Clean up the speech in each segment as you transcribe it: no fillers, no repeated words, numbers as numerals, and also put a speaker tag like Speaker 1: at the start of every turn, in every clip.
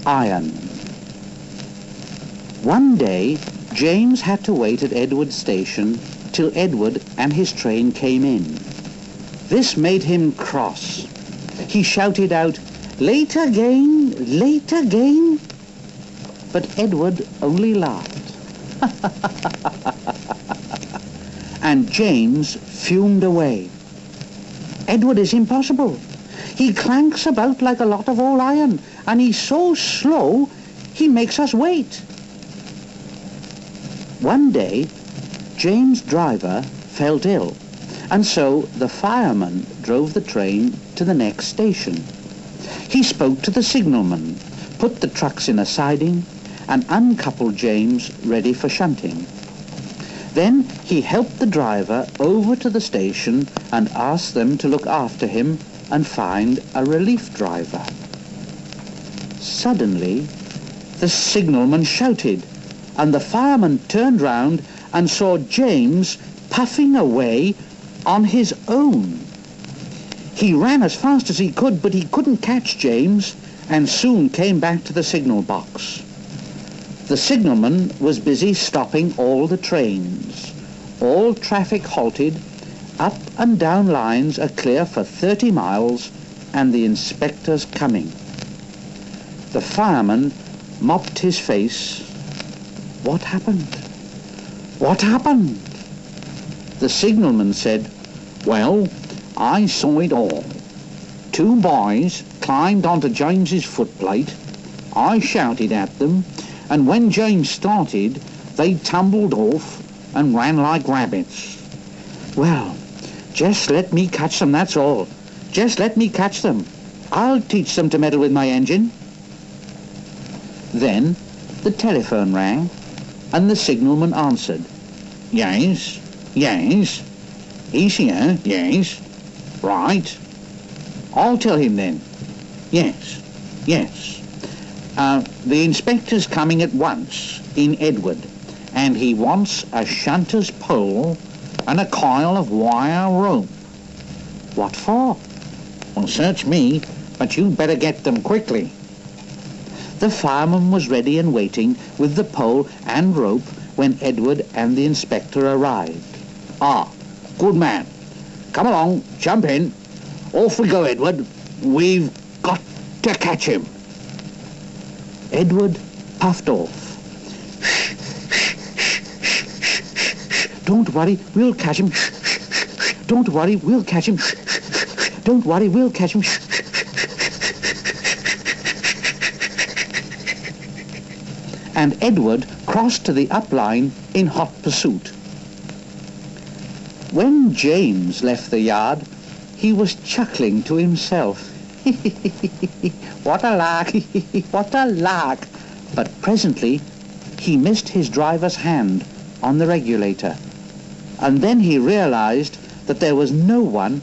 Speaker 1: iron. One day, James had to wait at Edward Station till Edward and his train came in. This made him cross. He shouted out, "Late again, late again." But Edward only laughed. And James fumed away. "Edward is impossible. He clanks about like a lot of old iron, and he's so slow he makes us wait." One day, James' driver felt ill, and so the fireman drove the train to the next station. He spoke to the signalman, put the trucks in a siding, and uncoupled James ready for shunting. Then he helped the driver over to the station and asked them to look after him and find a relief driver. Suddenly, the signalman shouted, and the fireman turned round and saw James puffing away on his own. He ran as fast as he could, but he couldn't catch James, and soon came back to the signal box. The signalman was busy stopping all the trains. All traffic halted, up and down lines are clear for 30 miles, and the inspector's coming. The fireman mopped his face. What happened? What happened? The signalman said, "Well, I saw it all. Two boys climbed onto James's footplate. I shouted at them, and when James started, they tumbled off and ran like rabbits. Well, just let me catch them, that's all. Just let me catch them. I'll teach them to meddle with my engine." Then the telephone rang, and the signalman answered. "Yes, yes. He's here, yes. Right. I'll tell him then. Yes, yes. The inspector's coming at once in Edward, and he wants a shunter's pole and a coil of wire rope." "What for?" "Well, search me, but you'd better get them quickly." The fireman was ready and waiting with the pole and rope when Edward and the inspector arrived. "Ah, good man. Come along, jump in. Off we go, Edward. We've got to catch him." Edward puffed off. "Don't worry, we'll catch him. Don't worry, we'll catch him. Don't worry, we'll catch him." And Edward crossed to the up line in hot pursuit. When James left the yard, he was chuckling to himself. "What a lark, what a lark." But presently he missed his driver's hand on the regulator, and then he realized that there was no one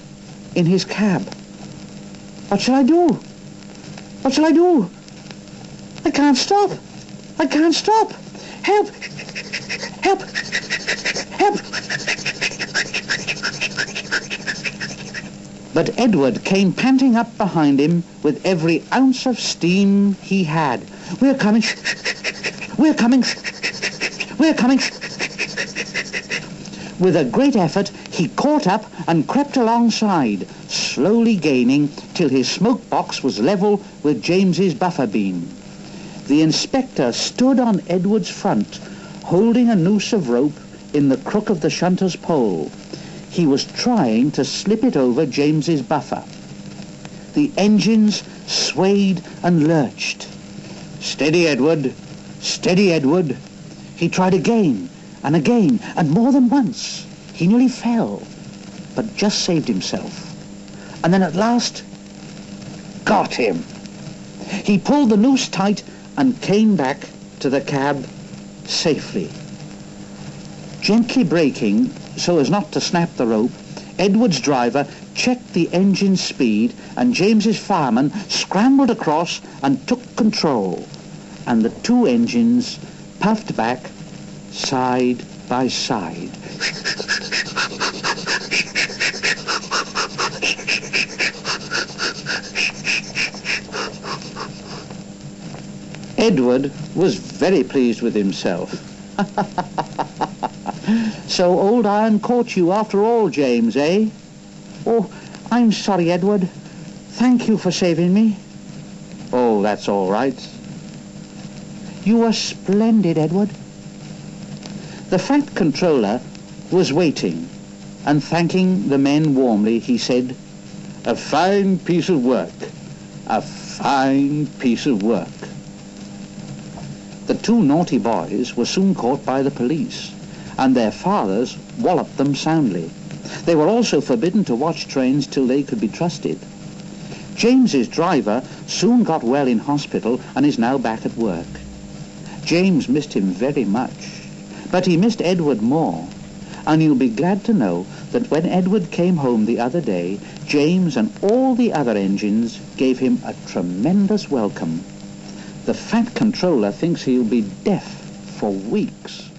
Speaker 1: in his cab. "What shall I do? What shall I do? I can't stop. I can't stop. Help! Help! Help!" But Edward came panting up behind him with every ounce of steam he had. "We're coming! We're coming! We're coming!" With a great effort, he caught up and crept alongside, slowly gaining till his smoke box was level with James's buffer beam. The inspector stood on Edward's front, holding a noose of rope in the crook of the shunter's pole. He was trying to slip it over James's buffer. The engines swayed and lurched. "Steady, Edward! Steady, Edward!" He tried again and again, and more than once. He nearly fell, but just saved himself. And then at last, got him. He pulled the noose tight and came back to the cab safely. Gently braking so as not to snap the rope, Edward's driver checked the engine's speed, and James's fireman scrambled across and took control, and the two engines puffed back side by side. Edward was very pleased with himself. So old Iron caught you after all, James, eh? Oh, I'm sorry, Edward. Thank you for saving me. Oh, that's all right. You were splendid, Edward. The Fat Controller was waiting, and thanking the men warmly, he said, "A fine piece of work. A fine piece of work." The two naughty boys were soon caught by the police, and their fathers walloped them soundly. They were also forbidden to watch trains till they could be trusted. James's driver soon got well in hospital and is now back at work. James missed him very much, but he missed Edward more, and you'll be glad to know that when Edward came home the other day, James and all the other engines gave him a tremendous welcome. The Fat Controller thinks he'll be deaf for weeks.